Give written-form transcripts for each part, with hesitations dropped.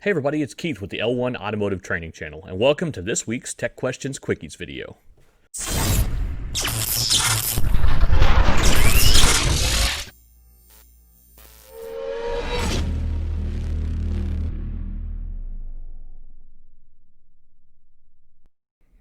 Hey everybody, it's Keith with the L1 Automotive Training Channel, and welcome to this week's Tech Questions Quickies video.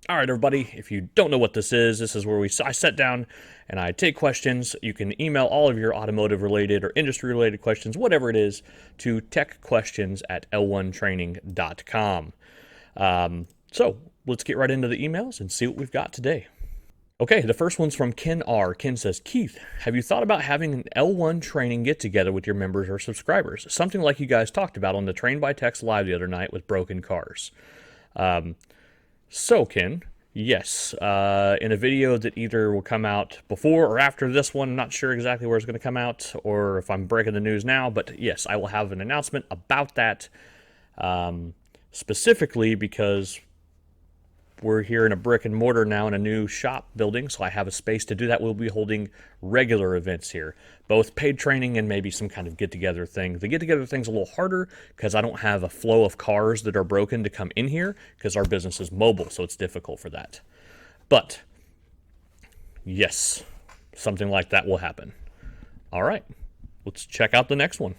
All right, everybody, if you don't know what this is where I sit down and I take questions. You can email all of your automotive-related or industry-related questions, whatever it is, to techquestions@l1training.com. So let's get right into the emails and see what we've got today. Okay, the first one's from Ken R. Ken says, Keith, have you thought about having an L1 training get-together with your members or subscribers? Something like you guys talked about on the Train by Text Live the other night with broken cars. So, Ken, yes, in a video that either will come out before or after this one, I'm not sure exactly where it's going to come out or if I'm breaking the news now, but yes, I will have an announcement about that, specifically because we're here in a brick and mortar now in a new shop building, so I have a space to do that. We'll be holding regular events here, both paid training and maybe some kind of get-together thing. The get-together thing's a little harder because I don't have a flow of cars that are broken to come in here because our business is mobile, so it's difficult for that. But, yes, something like that will happen. All right, let's check out the next one.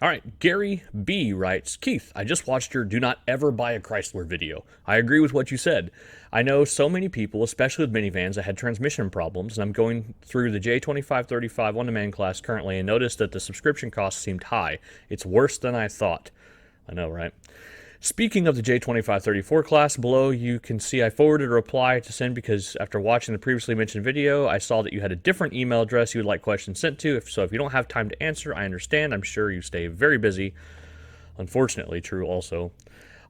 All right, Gary B. writes, Keith, I just watched your Do Not Ever Buy a Chrysler video. I agree with what you said. I know so many people, especially with minivans, that had transmission problems, and I'm going through the J2535 on-demand class currently and noticed that the subscription cost seemed high. It's worse than I thought. I know, right? Speaking of the J2534 class, below you can see I forwarded a reply to send because after watching the previously mentioned video, I saw that you had a different email address you would like questions sent to. So if you don't have time to answer, I understand. I'm sure you stay very busy. Unfortunately, true also.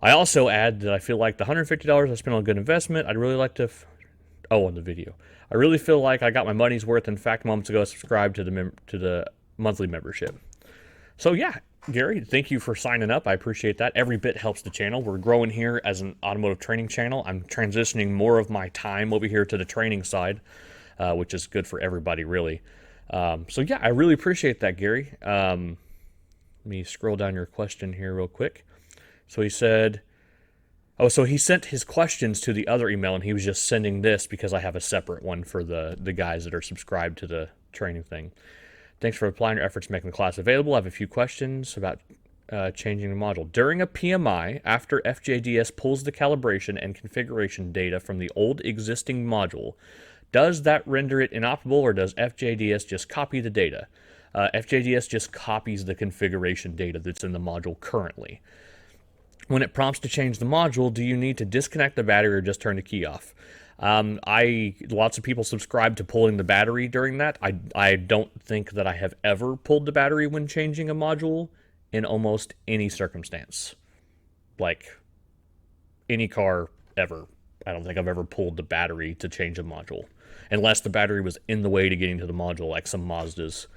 I also add that I feel like the $150 I spent on a good investment, I'd really like to... on the video. I really feel like I got my money's worth. In fact, moments ago, I subscribed to the monthly membership. So yeah, Gary, thank you for signing up. I appreciate that. Every bit helps the channel. We're growing here as an automotive training channel. I'm transitioning more of my time over here to the training side, which is good for everybody, really. So yeah, I really appreciate that, Gary. Let me scroll down your question here real quick. So he said, so he sent his questions to the other email, and he was just sending this because I have a separate one for the guys that are subscribed to the training thing. Thanks for applying your efforts to making the class available. I have a few questions about changing the module. During a PMI, after FJDS pulls the calibration and configuration data from the old existing module, does that render it inoperable, or does FJDS just copy the data? FJDS just copies the configuration data that's in the module currently. When it prompts to change the module, do you need to disconnect the battery or just turn the key off? Lots of people subscribe to pulling the battery during that. I don't think that I have ever pulled the battery when changing a module in almost any circumstance. Like, any car ever. I don't think I've ever pulled the battery to change a module. Unless the battery was in the way to getting to the module, like some Mazdas.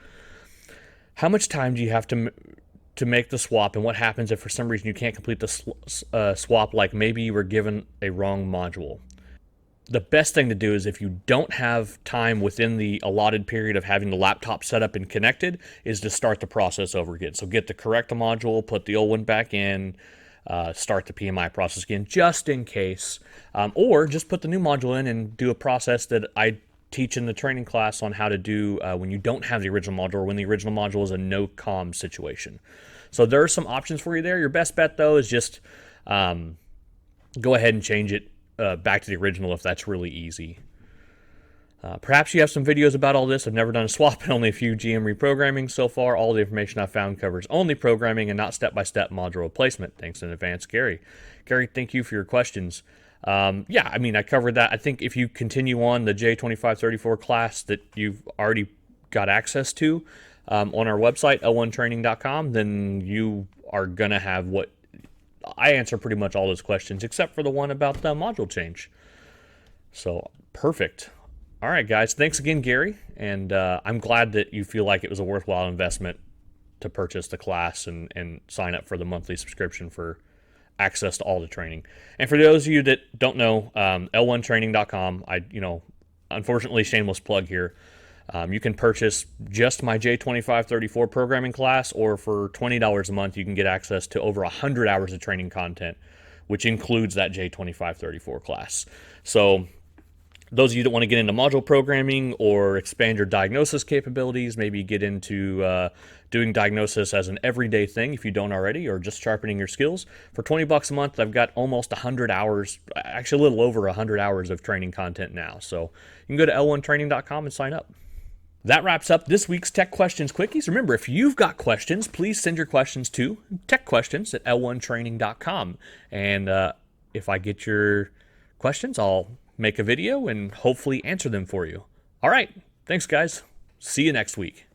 How much time do you have to make the swap, and what happens if for some reason you can't complete the swap, like maybe you were given a wrong module? The best thing to do is, if you don't have time within the allotted period of having the laptop set up and connected, is to start the process over again. So get the correct module, put the old one back in, start the PMI process again, just in case. Or just put the new module in and do a process that I teach in the training class on how to do when you don't have the original module, or when the original module is a no-com situation. So there are some options for you there. Your best bet, though, is just go ahead and change it back to the original if that's really easy. Perhaps you have some videos about all this. I've never done a swap and only a few GM reprogramming so far. All the information I've found covers only programming and not step-by-step module replacement. Thanks in advance, Gary. Gary, thank you for your questions. Yeah, I mean, I covered that. I think if you continue on the J2534 class that you've already got access to on our website, l1training.com, then you are going to have what I answer pretty much all those questions, except for the one about the module change. So, perfect. All right, guys. Thanks again, Gary. And I'm glad that you feel like it was a worthwhile investment to purchase the class and sign up for the monthly subscription for access to all the training. And for those of you that don't know, l1training.com, unfortunately, shameless plug here. You can purchase just my J2534 programming class, or for $20 a month, you can get access to over 100 hours of training content, which includes that J2534 class. So those of you that want to get into module programming or expand your diagnosis capabilities, maybe get into doing diagnosis as an everyday thing if you don't already, or just sharpening your skills, for 20 bucks a month, I've got almost 100 hours, actually a little over 100 hours of training content now. So you can go to l1training.com and sign up. That wraps up this week's Tech Questions Quickies. Remember, if you've got questions, please send your questions to techquestions@l1training.com. And if I get your questions, I'll make a video and hopefully answer them for you. All right. Thanks, guys. See you next week.